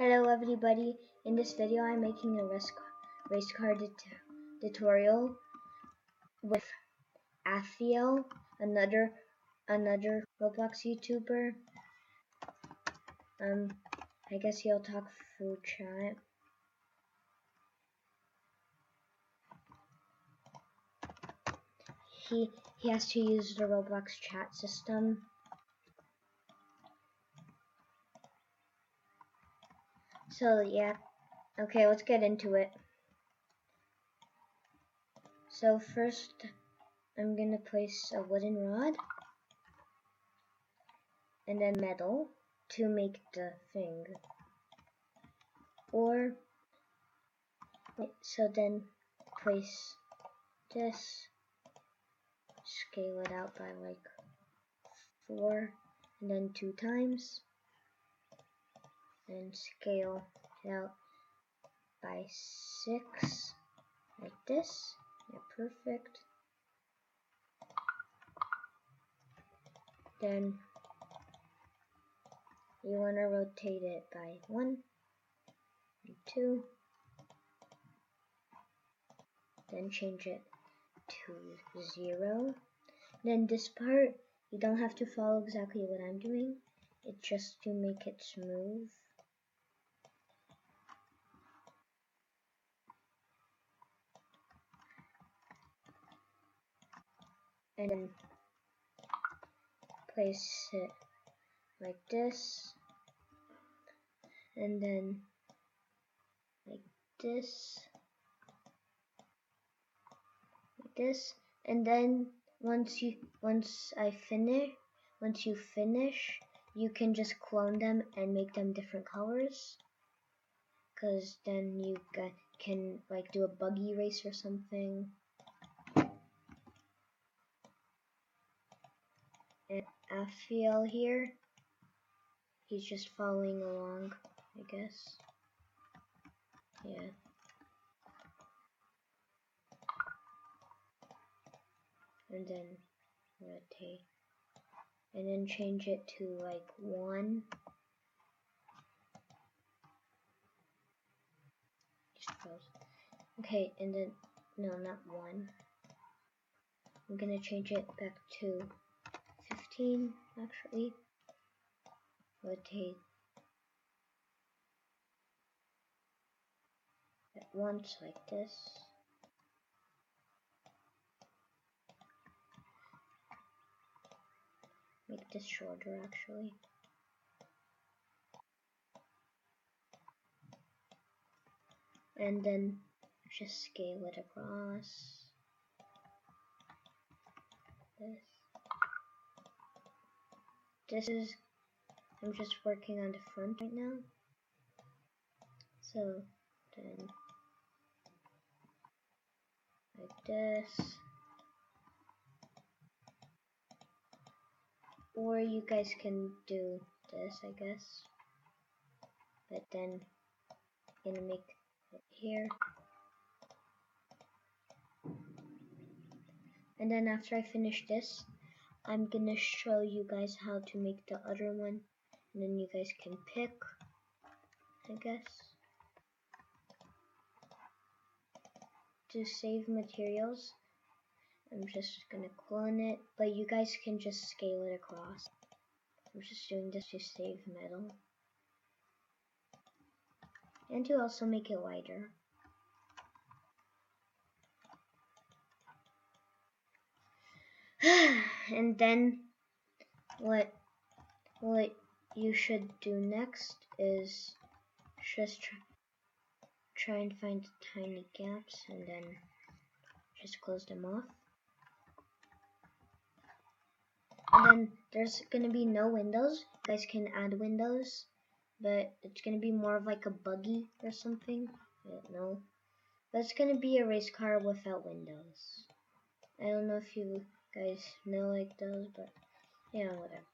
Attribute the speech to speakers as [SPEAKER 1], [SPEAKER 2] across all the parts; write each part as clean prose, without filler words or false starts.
[SPEAKER 1] Hello everybody, in this video I'm making a race car tutorial with Athiel, another Roblox YouTuber. I guess he'll talk through chat. He has to use the Roblox chat system. So yeah, okay, let's get into it. So first, I'm gonna place a wooden rod and then metal to make the thing. So then place this, scale it out by like 4 and then 2 times, and scale it out by 6 like this. Yeah, perfect. Then you want to rotate it by 1 and 2, then change it to 0. Then this part, you don't have to follow exactly what I'm doing, it's just to make it smooth. And then place it like this, and then like this, and then once you finish, you can just clone them and make them different colors, because then you can like do a buggy race or something. And Athiel here, he's just following along, I guess. Yeah. And then rotate. And then change it to like 1. Okay, and then, no, not 1. I'm gonna change it back to 15, actually. Rotate at once like this. Make this shorter, actually. And then just scale it across. I'm just working on the front right now. So then like this. Or you guys can do this, I guess. But then I'm gonna make it here. And then after I finish this, I'm gonna show you guys how to make the other one, and then you guys can pick, I guess. To save materials, I'm just gonna clone it, but you guys can just scale it across. I'm just doing this to save metal, and to also make it lighter. And then what you should do next is just try and find tiny gaps and then just close them off. And then there's gonna be no windows. You guys can add windows, but it's gonna be more of like a buggy or something. I don't know. But it's gonna be a race car without windows. I don't know if you guys know like those, but yeah, whatever.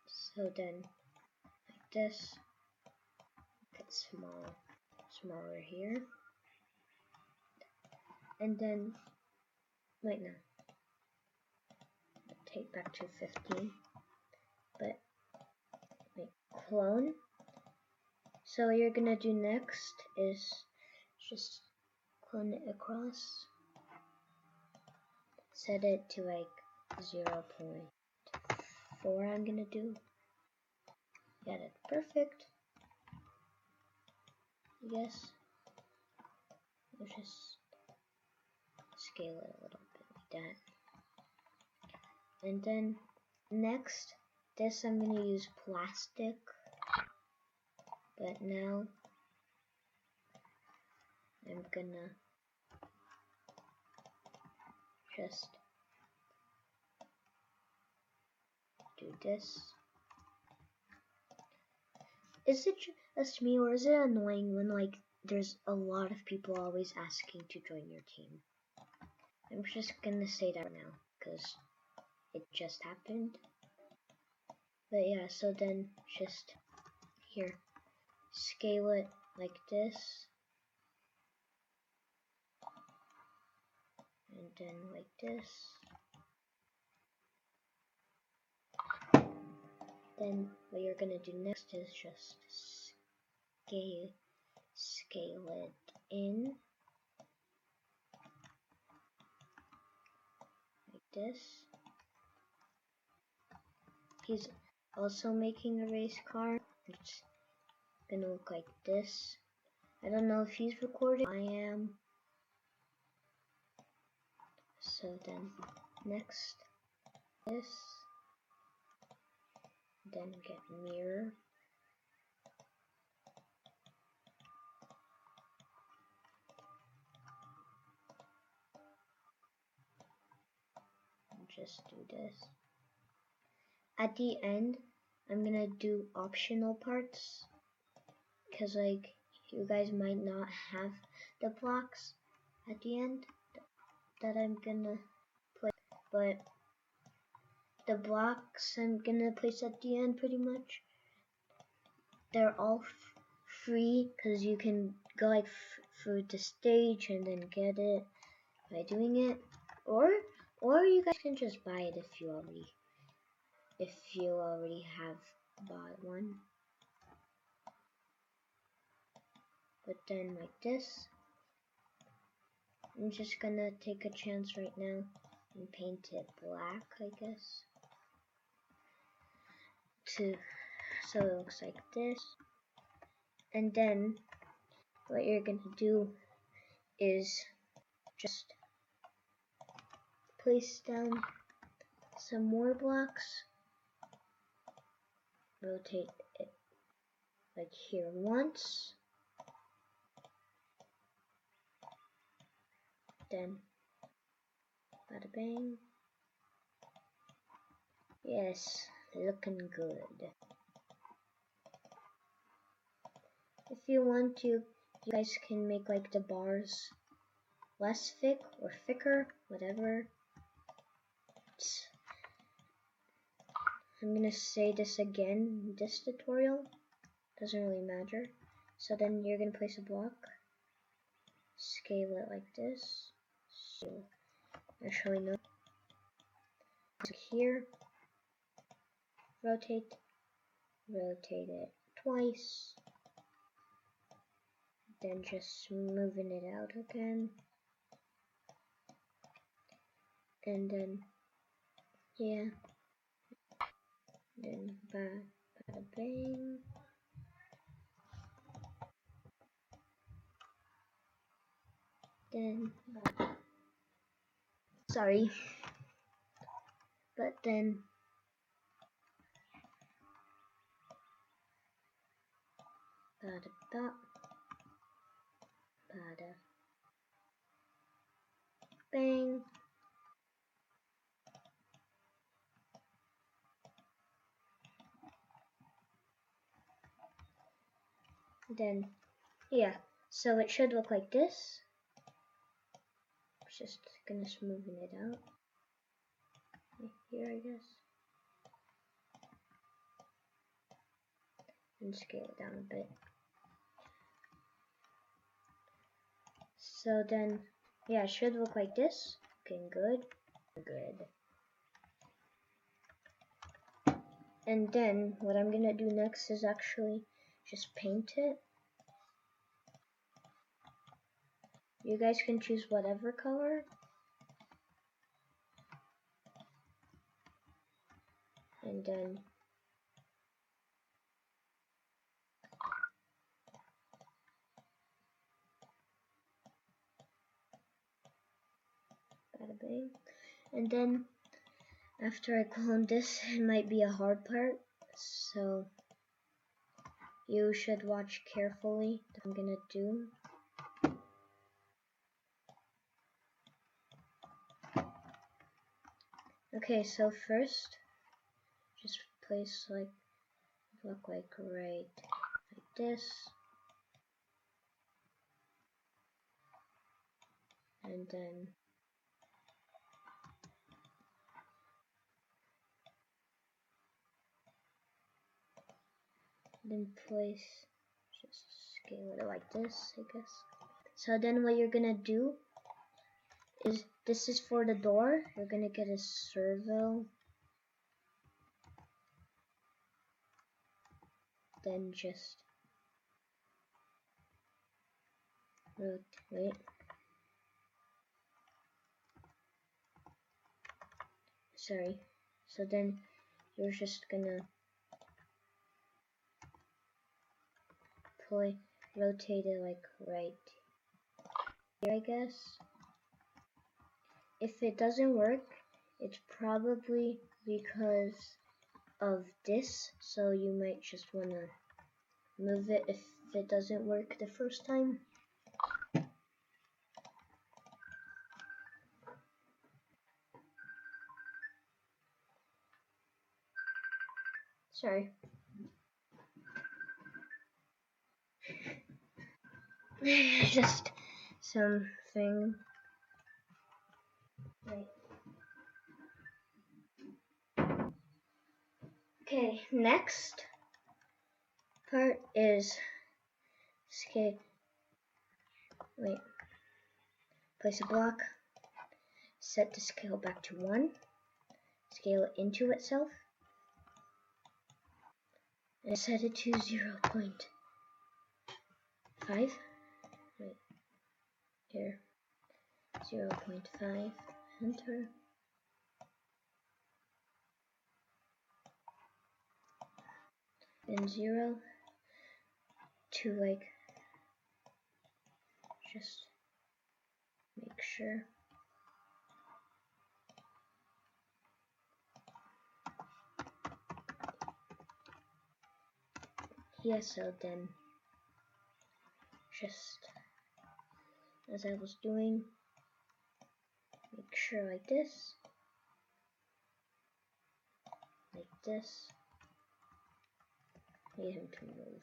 [SPEAKER 1] So then like this, get smaller here, and then wait, no, take back to 15, but wait, clone, So what you're gonna do next is just clone it across, set it to like 0.4. I'm gonna do. Yeah, that's perfect. I guess we'll just scale it a little bit like that. And then next, this I'm gonna use plastic, but now I'm gonna just do this. Is it just me, or is it annoying when like there's a lot of people always asking to join your team? I'm just gonna say that now because it just happened. But yeah, so then just here, scale it like this, and then like this. Then what you're gonna do next is just scale it in like this. He's also making a race car. It's gonna look like this. I don't know if he's recording. I am. So then next this. Then get mirror. And just do this. At the end, I'm gonna do optional parts, because like you guys might not have the blocks at the end that I'm gonna put, but the blocks I'm gonna place at the end pretty much, they're all free, because you can go like through the stage and then get it by doing it, or you guys can just buy it if you already have bought one. But then like this, I'm just gonna take a chance right now and paint it black, I guess, so it looks like this. And then what you're gonna do is just place down some more blocks, rotate it like here once, then bada bang. Yes, looking good. If you want to, you guys can make like the bars less thick or thicker, whatever. I'm gonna say this again in this tutorial, doesn't really matter. So then you're gonna place a block, scale it like this. So actually no. Here, rotate it twice, then just moving it out again, and then yeah, then bada bang. Then sorry, but then bada bang. Then yeah, so it should look like this. Just gonna smoothen it out here, I guess, and scale it down a bit. So then yeah, it should look like this. Looking good. And then what I'm gonna do next is actually just paint it. You guys can choose whatever color. And then bada bing. And then after I clone this, it might be a hard part, so you should watch carefully what I'm gonna do. Okay, so first, just place like, look like right like this. And then place, just scale it like this, I guess. So then what you're gonna do is, this is for the door, you're gonna get a servo. Then just wait. Sorry. So then you're just gonna rotate it like right here, I guess. If it doesn't work, it's probably because of this, so you might just wanna move it if it doesn't work the first time. Sorry. Just something. Right. Okay, next part is scale. Wait. Place a block. Set the scale back to 1. Scale it into itself. And set it to 0.5. Wait. Here. 0.5. Enter. Then 0 to like, just make sure. Yeah, so then just as I was doing, make sure like this, need him to move.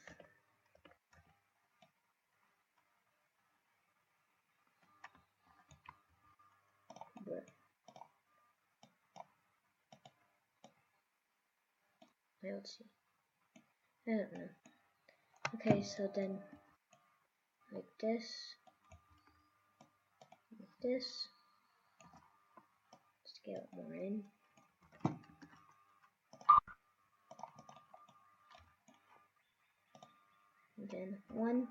[SPEAKER 1] But let's see. I don't know. Okay, so then like this, scale it more in. And then 1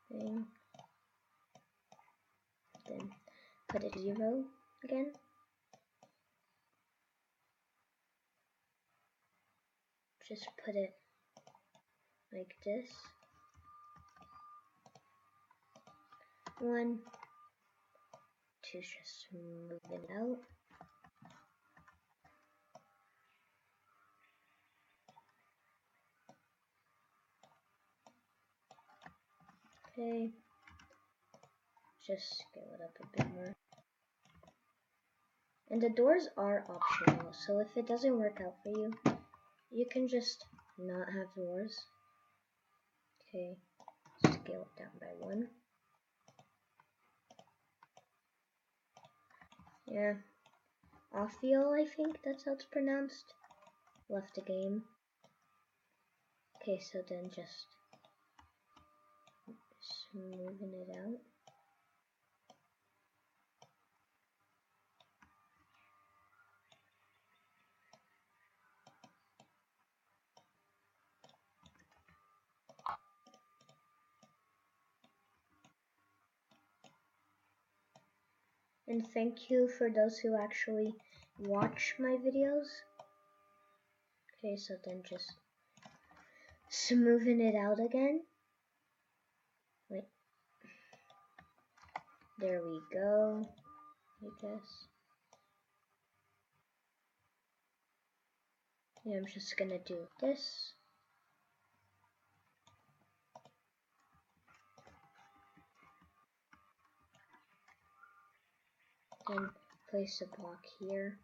[SPEAKER 1] thing. Then put it 0 again. Just put it like this. 1 to just move it out. Okay, just scale it up a bit more. And the doors are optional, so if it doesn't work out for you, you can just not have doors. Okay, scale it down by 1. Yeah, Ophiel, I think that's how it's pronounced, left the game. Okay, so then just smoothing it out. And thank you for those who actually watch my videos. Okay, so then just smoothing it out again. Wait. There we go, I guess. Yeah, I'm just gonna do this. Then place a block here.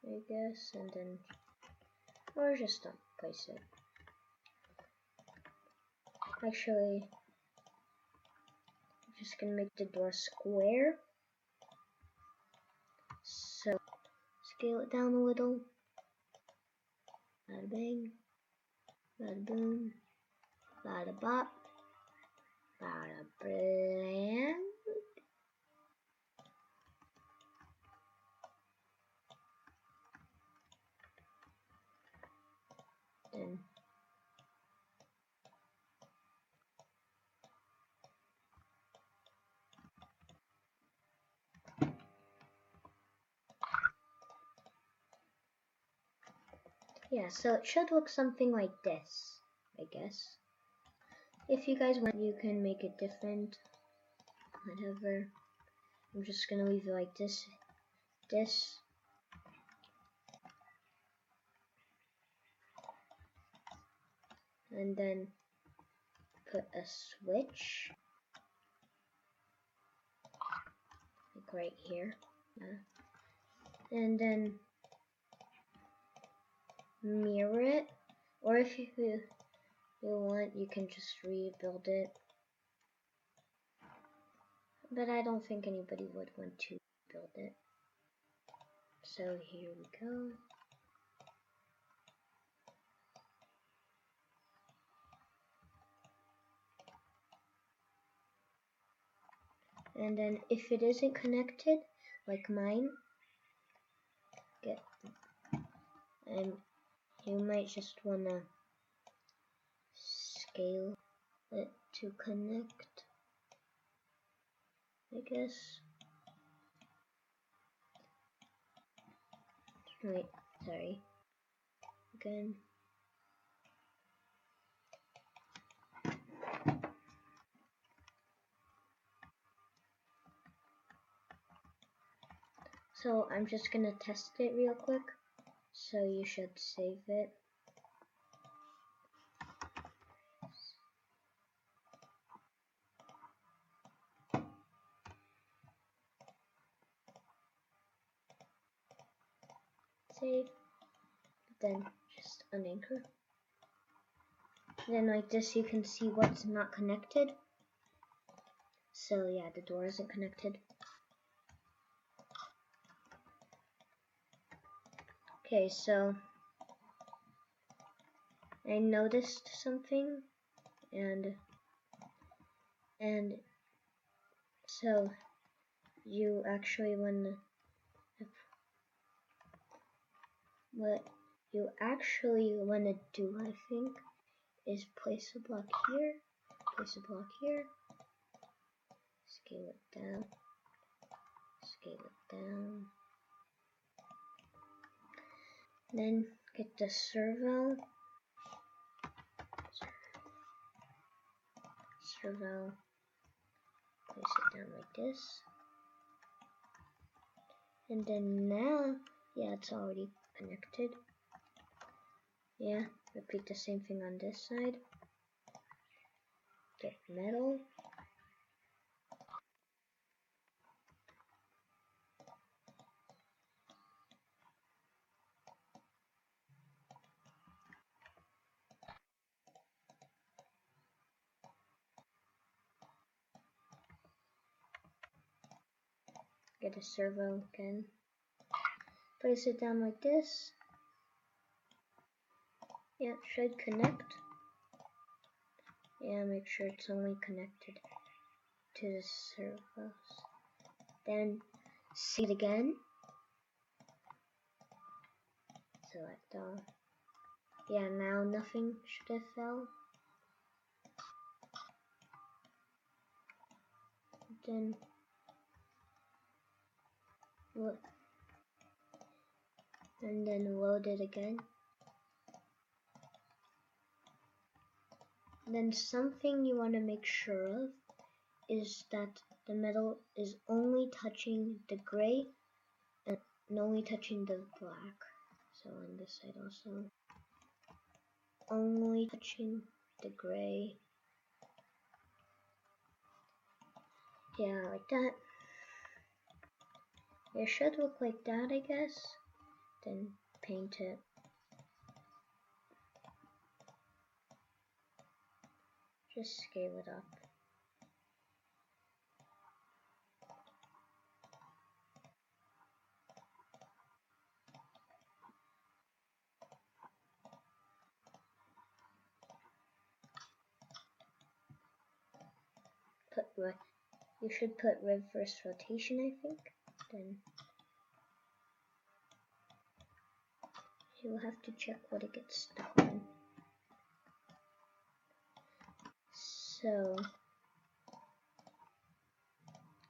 [SPEAKER 1] I guess, and then, or just don't place it. Actually, I'm just gonna make the door square. So, scale it down a little. Bada bang, bada boom, bada bop, bada blam. Then yeah, so it should look something like this, I guess. If you guys want, you can make it different. Whatever. I'm just gonna leave it like this. And then put a switch. Like right here. And then mirror it. Or if you want, you can just rebuild it. But I don't think anybody would want to build it. So here we go. And then if it isn't connected, like mine, and you might just wanna scale it to connect, I guess. Wait, sorry. Again. So I'm just gonna test it real quick. So you should save it. Save. Then just unanchor. Then like this you can see what's not connected. So yeah, the door isn't connected. Okay, so I noticed something and so you actually what you actually want to do, I think, is place a block here, place a block here, scale it down, then get the servo, place it down like this, and then now, yeah, it's already connected. Yeah, repeat the same thing on this side. Get metal. Get a servo again. Place it down like this. Yeah, it should connect. Yeah, make sure it's only connected to the servos. Then see it again. Select all. Yeah, now nothing should have fell. then load it again. Then something you want to make sure of is that the metal is only touching the gray and only touching the black. So on this side also, only touching the gray. Yeah, like that. It should look like that, I guess. Then paint it. Just scale it up. You should put reverse rotation, I think. Then you'll have to check what it gets stuck on. So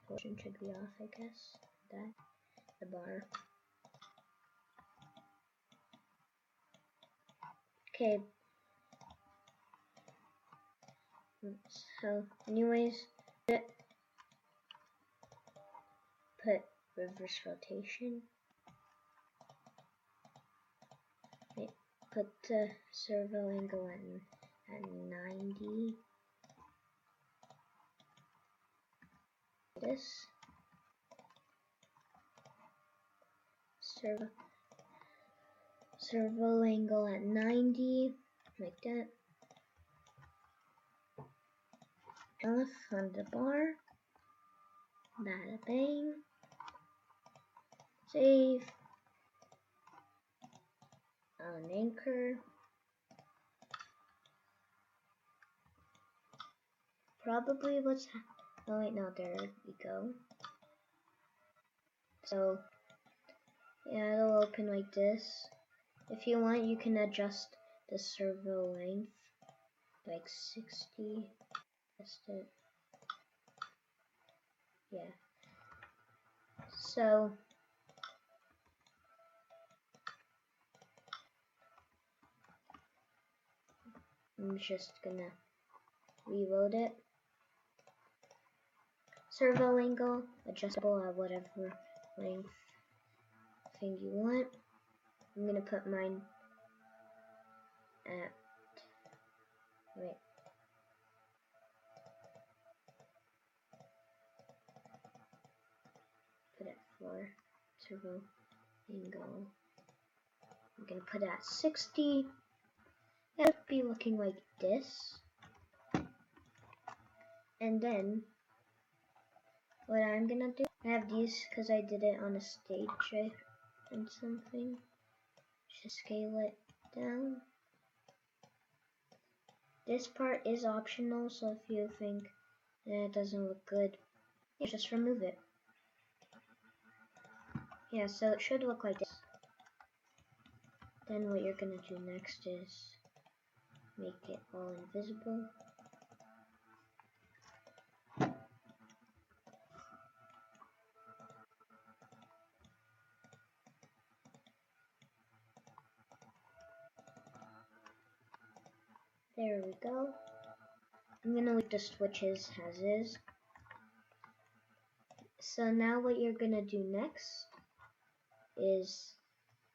[SPEAKER 1] portion should be off, I guess. That the bar. Okay. So anyways, put reverse rotation. Put the servo angle at 90. This servo angle at 90, like that. Off on the bar. Bada bang. Save. On anchor. Probably what's oh wait, no, there we go. So yeah, it'll open like this. If you want, you can adjust the servo length like 60. That's it. Yeah. So I'm just gonna reload it. Servo angle, adjustable at whatever length thing you want. I'm gonna put mine at, wait. Put it for servo angle. I'm gonna put it at 60. It'll be looking like this. And then what I'm gonna do, I have these because I did it on a stage and something. Just scale it down. This part is optional, so if you think that it doesn't look good, you just remove it. Yeah, so it should look like this. Then what you're gonna do next is make it all invisible. There we go. I'm gonna leave the switches as is. So now what you're gonna do next is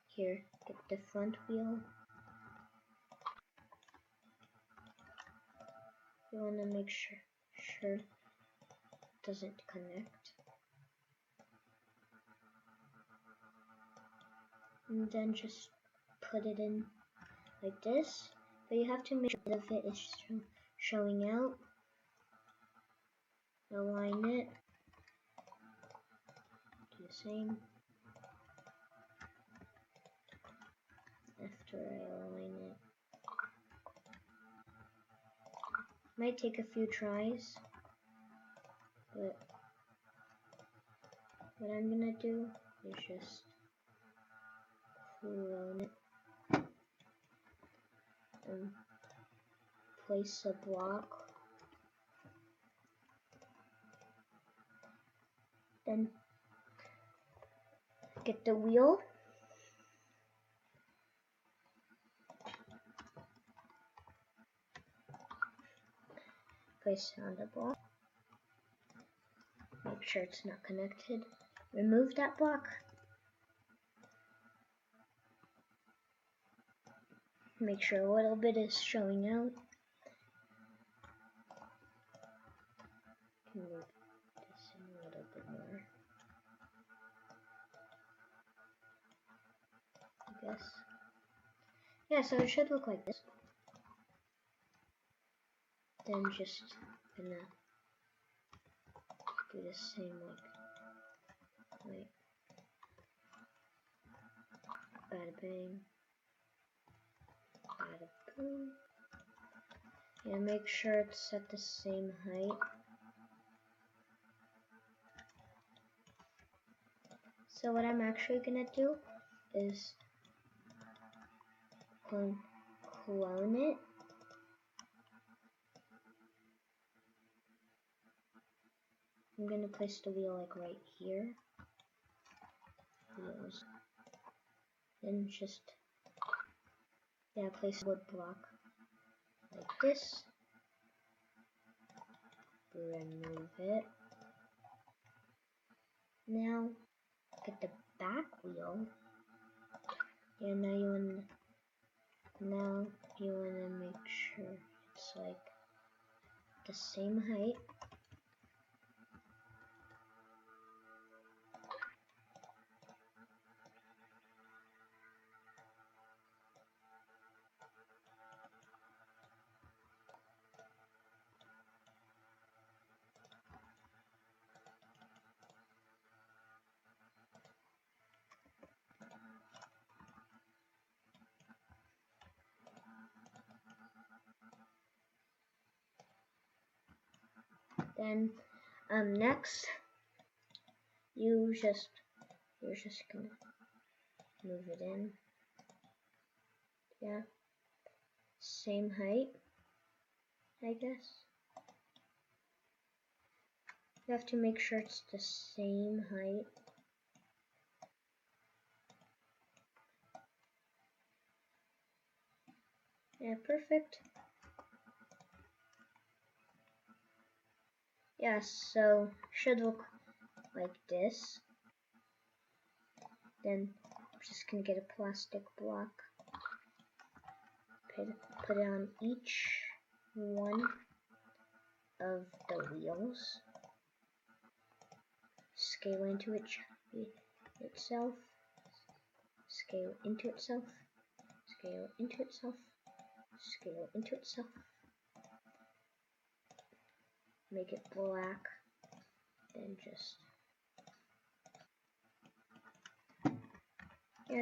[SPEAKER 1] here, get the front wheel. You wanna make sure it doesn't connect. And then just put it in like this. But you have to make sure that it is showing out. Align it. Do the same. After I align it. Might take a few tries. But what I'm gonna do is just clone it. And place a block Then get the wheel. Place it on the block. Make sure it's not connected. Remove that block. Make sure a little bit is showing out. Move this in a little bit more. I guess. Yeah, so it should look like this. Then just gonna do the same like bada bang, bada boom. Yeah, make sure it's at the same height. So what I'm actually gonna do is clone it. I'm gonna place the wheel like right here. Wheels. Then just place a wood block like this. Remove it. Now get the back wheel. Yeah, now you wanna make sure it's like the same height. Then next you're just gonna move it in. Yeah. Same height, I guess. You have to make sure it's the same height. Yeah, perfect. Yeah, so should look like this. Then I'm just gonna get a plastic block. Put it on each one of the wheels. Scale into itself. Scale into itself. Scale into itself. Scale into itself. Make it black. Then just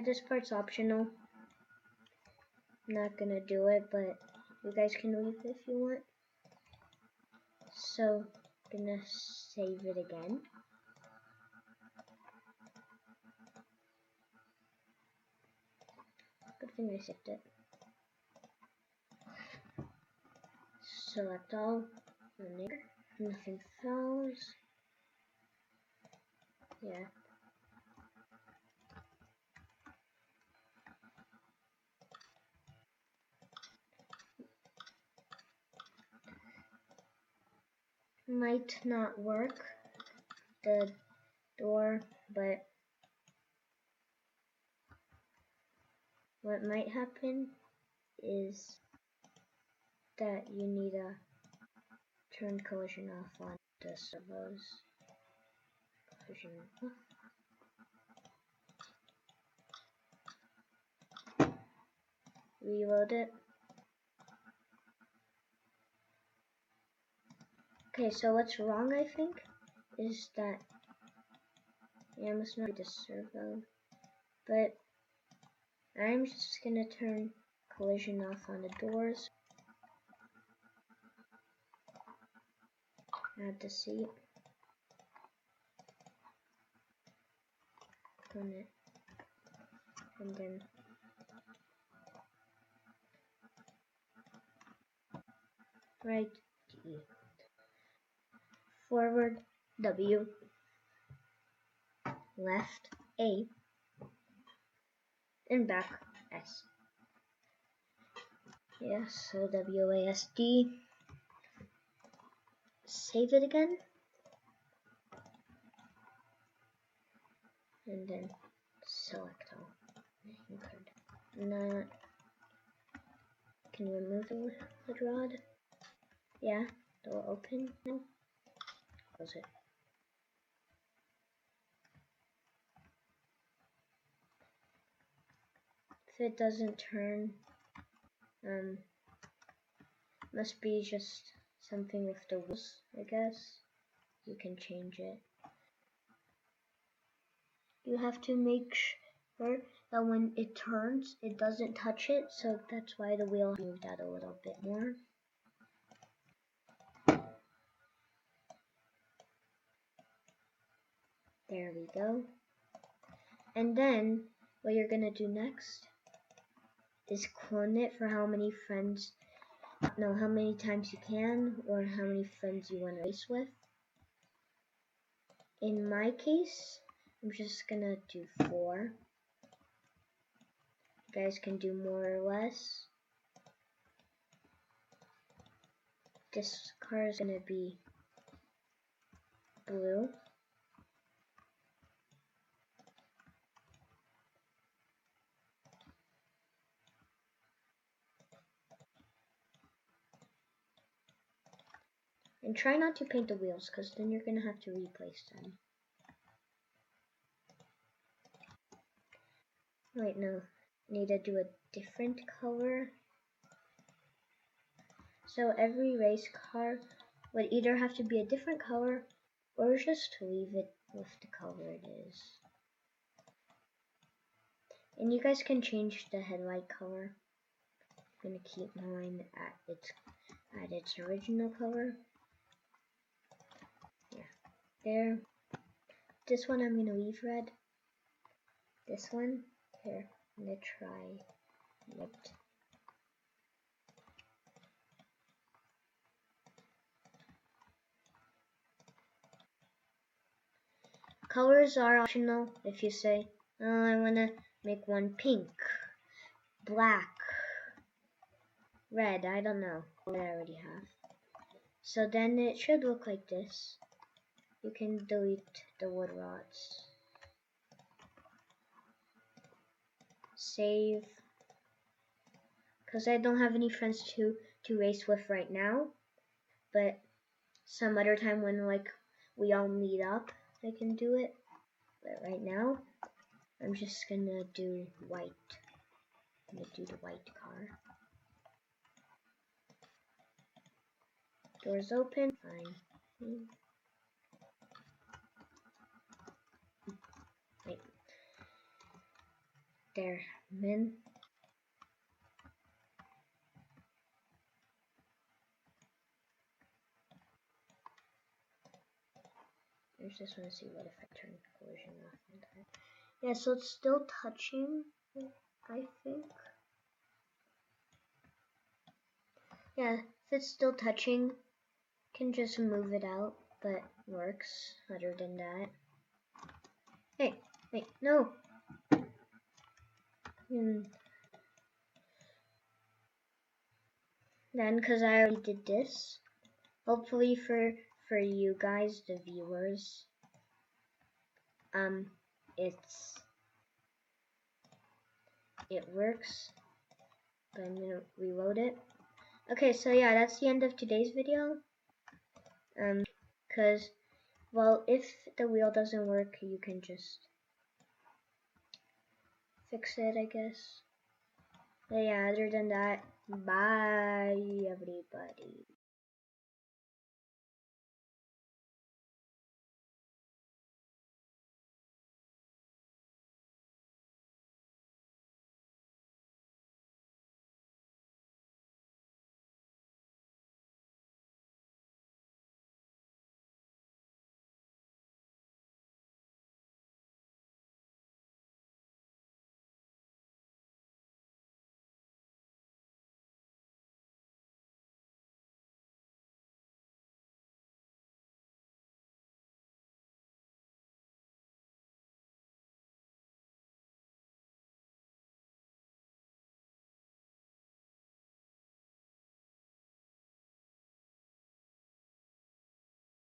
[SPEAKER 1] this part's optional. I'm not gonna do it, but you guys can leave if you want. So, gonna save it again. Good thing I saved it. Select all. Nothing falls. Yeah. Might not work, the door, but what might happen is that you need to turn collision off on the servos. Collision off. Reload it. Okay, so what's wrong, I think, is that it must not be the servo, but I'm just gonna turn collision off on the doors. Add the seat. On it. And then right D. Forward W. left A, and back S. Yeah, so WASD. Save it again. And then select all. You could not. Can you remove the lid rod? Yeah, door open now. Close it. If it doesn't turn, must be just something with the wheels, I guess. You can change it. You have to make sure that when it turns, it doesn't touch it, so that's why the wheel moved out a little bit more. There we go. And then, what you're gonna do next is clone it for how many friends, no, how many times you can, or how many friends you want to race with. In my case, I'm just gonna do 4. You guys can do more or less. This car is gonna be blue. And try not to paint the wheels, because then you're gonna have to replace them. Wait, no. Need to do a different color. So every race car would either have to be a different color or just leave it with the color it is. And you guys can change the headlight color. I'm gonna keep mine at its original color. Yeah, there. This one I'm gonna leave red. This one, here, I'm gonna try white. Colors are optional. If you say, oh, I wanna make one pink, black, red, I don't know what I already have. So then it should look like this. You can delete the wood rods. Save. Because I don't have any friends to race with right now. But some other time when like we all meet up, I can do it. But right now, I'm just gonna do white. I'm gonna do the white car. Doors open. Fine. Wait. There. Then. I just want to see what if I turn collision off. Yeah, so it's still touching, I think. Yeah, if it's still touching, can just move it out, but works other than that. Hey, wait, no. Then, because I already did this, hopefully for you guys, the viewers, it works. But I'm gonna reload it. Okay, so yeah, that's the end of today's video. Because, well, if the wheel doesn't work, you can just fix it, I guess. But yeah, other than that, bye everybody.